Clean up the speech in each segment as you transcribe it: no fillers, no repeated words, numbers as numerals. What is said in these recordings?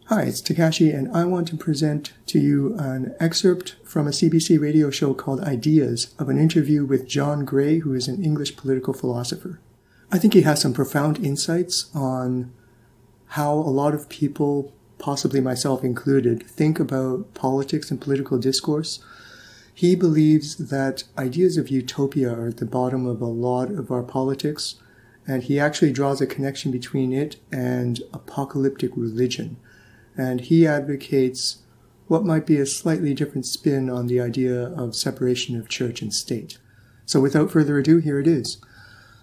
Hi, it's Takashi, and I want to present to you an excerpt from a CBC radio show called Ideas of an interview with John Gray, who is an English political philosopher. I think he has some profound insights on how a lot of people, possibly myself included, think about politics and political discourse. He believes that ideas of utopia are at the bottom of a lot of our politics, and he actually draws a connection between it and apocalyptic religion. And he advocates what might be a slightly different spin on the idea of separation of church and state. So without further ado, here it is.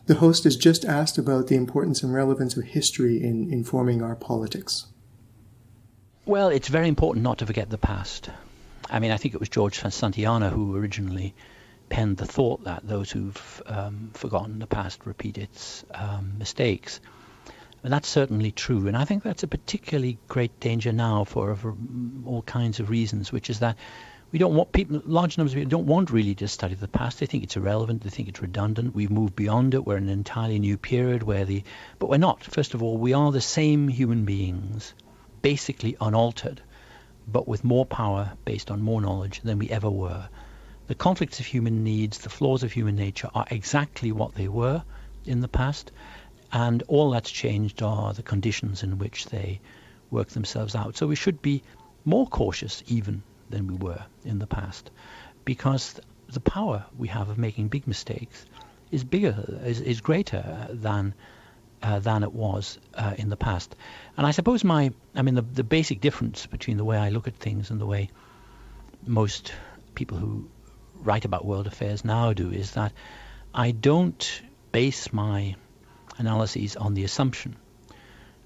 The host has just asked about the importance and relevance of history in informing our politics. Well, it's very important not to forget the past. I mean, I think it was George Santayana who originally penned the thought that those who've forgotten the past repeat its mistakes. And that's certainly true, and I think that's a particularly great danger now for all kinds of reasons, which is that we don't want people, large numbers of people don't want really to study the past. They think it's irrelevant, they think it's redundant, we've moved beyond it, we're in an entirely new period but we're not. First of all, we are the same human beings, basically unaltered, but with more power based on more knowledge than we ever were. The conflicts of human needs, the flaws of human nature are exactly what they were in the past. And all that's changed are the conditions in which they work themselves out. So we should be more cautious even than we were in the past, because the power we have of making big mistakes is greater than it was in the past. And I suppose the basic difference between the way I look at things and the way most people who write about world affairs now do is that I don't base my analyses on the assumption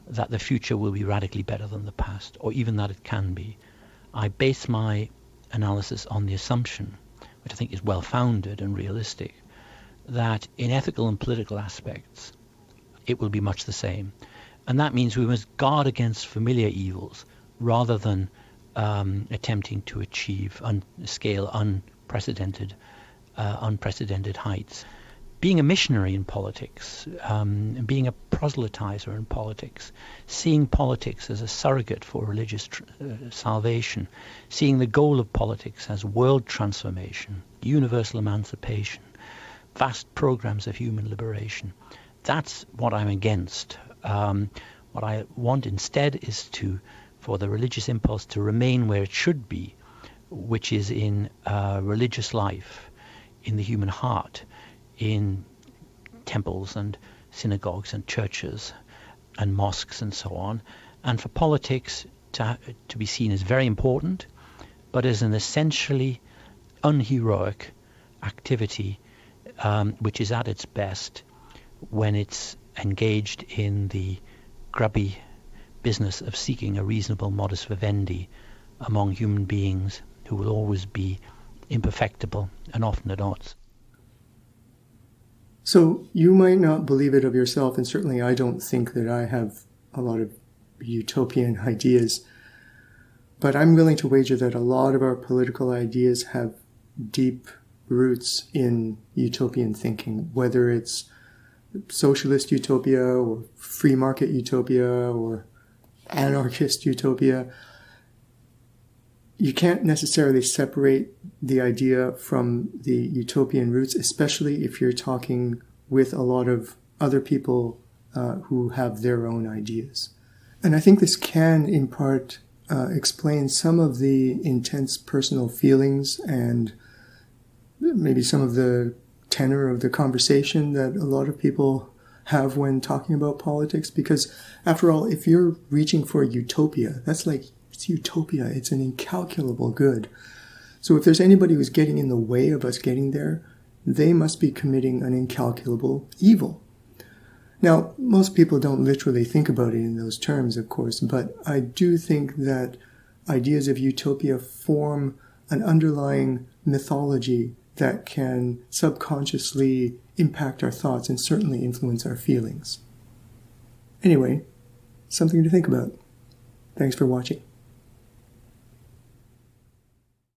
that the future will be radically better than the past, or even that it can be. I base my analysis on the assumption, which I think is well-founded and realistic, that in ethical and political aspects it will be much the same. And that means we must guard against familiar evils rather than attempting to scale unprecedented heights. Being a missionary in politics, being a proselytizer in politics, seeing politics as a surrogate for religious salvation, seeing the goal of politics as world transformation, universal emancipation, vast programs of human liberation. That's what I'm against. What I want instead is for the religious impulse to remain where it should be, which is in religious life, in the human heart, in temples and synagogues and churches and mosques and so on, and for politics to be seen as very important, but as an essentially unheroic activity which is at its best when it's engaged in the grubby business of seeking a reasonable modus vivendi among human beings who will always be imperfectible and often at odds. So you might not believe it of yourself, and certainly I don't think that I have a lot of utopian ideas, but I'm willing to wager that a lot of our political ideas have deep roots in utopian thinking, whether it's socialist utopia or free market utopia or anarchist utopia. You can't necessarily separate the idea from the utopian roots, especially if you're talking with a lot of other people who have their own ideas. And I think this can, in part, explain some of the intense personal feelings and maybe some of the tenor of the conversation that a lot of people have when talking about politics. Because, after all, if you're reaching for utopia, it's utopia. It's an incalculable good. So if there's anybody who's getting in the way of us getting there, they must be committing an incalculable evil. Now, most people don't literally think about it in those terms, of course, but I do think that ideas of utopia form an underlying mythology that can subconsciously impact our thoughts and certainly influence our feelings. Anyway, something to think about. Thanks for watching.